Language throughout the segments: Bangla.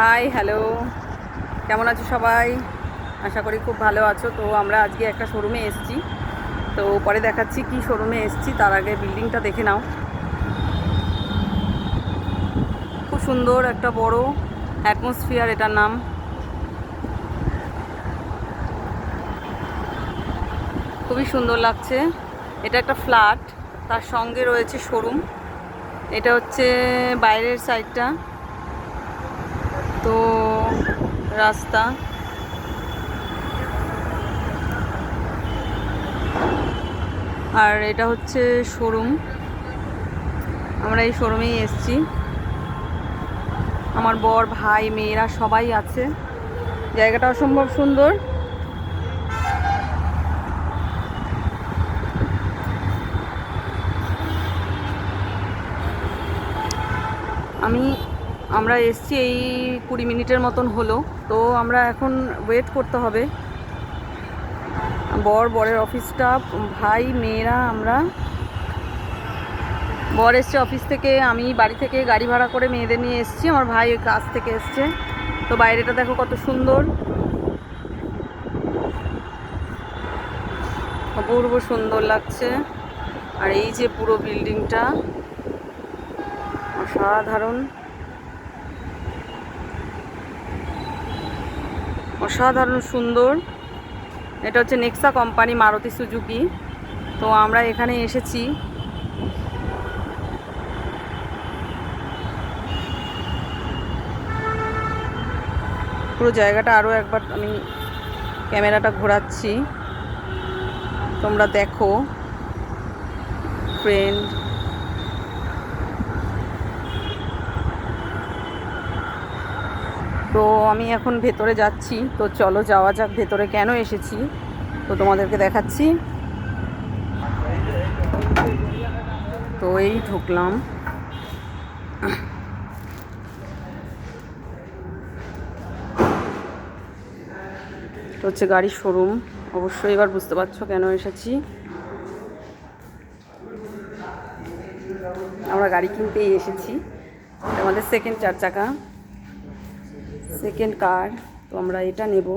হাই হ্যালো, কেমন আছো সবাই? আশা করি খুব ভালো আছো। তো আমরা আজকে একটা শোরুমে এসেছি, তো পরে দেখাচ্ছি কি শোরুমে এসেছি। তার আগে বিল্ডিংটা দেখে নাও। খুব সুন্দর একটা বড় অ্যাটমসফিয়ার, এটার নাম। খুবই সুন্দর লাগছে। এটা একটা ফ্ল্যাট, তার সঙ্গে রয়েছে শোরুম। এটা হচ্ছে বাইরের সাইডটা, তো রাস্তা। আর এটা হচ্ছে শোরুম। আমরা এই শোরুমেই এসেছি। আমার বর, ভাই, মেয়েরা সবাই আছে। জায়গাটা অসম্ভব সুন্দর। আমরা এসছি এই 20 মিনিটের মতন হলো। তো আমরা এখন ওয়েট করতে হবে। বরের অফিস স্টাফ, ভাই, মেয়েরা, আমরা। বর এসছে অফিস থেকে, আমি বাড়ি থেকে গাড়ি ভাড়া করে মেয়েদের নিয়ে এসছি। আমার ভাই ওই কাজ থেকে এসছে। তো বাইরেটা দেখো কত সুন্দর, অপূর্ব সুন্দর লাগছে। আর এই যে পুরো বিল্ডিংটা অসাধারণ, অসাধারণ সুন্দর। এটা হচ্ছে নেক্সা কোম্পানি, মারুতি সুজুকি। তো আমরা এখানে এসেছি। পুরো জায়গাটা আরও একবার আমি ক্যামেরাটা ঘোরাচ্ছি, তোমরা দেখো ফ্রেন্ড। তো আমি এখন ভেতরে যাচ্ছি। তো চলো যাওয়া যাক ভেতরে। কেন এসেছি তো তোমাদেরকে দেখাচ্ছি। তো এই ঢুকলাম। তো হচ্ছে গাড়ির শোরুম। অবশ্যই এবার বুঝতে পারছো কেন এসেছি। আমরা গাড়ি কিনতেই এসেছি। আমাদের সেকেন্ড 4 চাকা, সেকেন্ড কার। তো আমরা এটা নেব।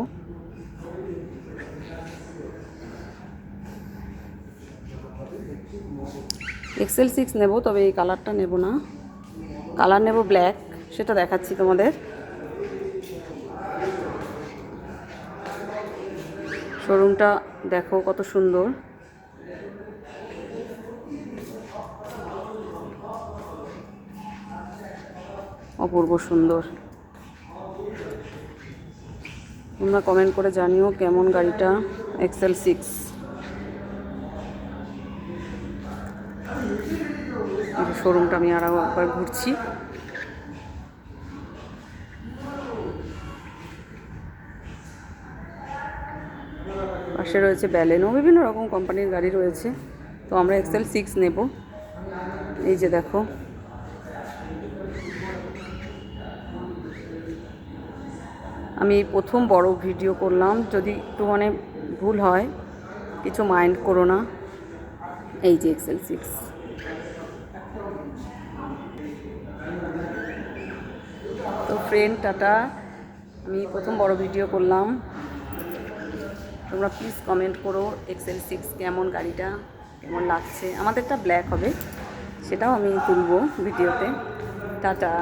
XL6 নেব, তবে এই কালারটা নেব না। কালার নেব ব্ল্যাক, সেটা দেখাচ্ছি তোমাদের। শোরুমটা দেখো কত সুন্দর। অপূর্ব সুন্দর। তোমরা কমেন্ট করে জানিও কেমন গাড়িটা। XL6। শোরুমটা আমি আরও একবার ঘুরছি। পাশে রয়েছে ব্যালেনো, বিভিন্ন রকম কোম্পানির গাড়ি রয়েছে। তো আমরা XL6 নেব। এই যে দেখো, আমি প্রথম বড় ভিডিও করলাম, যদি একটু মানে ভুল হয় কিছু মাইন্ড করো না। এই যে XL6। তো ফ্রেন্ড, টাটা। আমি প্রথম বড় ভিডিও করলাম। তোমরা প্লিজ কমেন্ট করো XL6 কেমন, গাড়িটা কেমন লাগছে। আমাদেরটা ব্ল্যাক হবে, সেটাও আমি তুলবো ভিডিওতে। টাটা।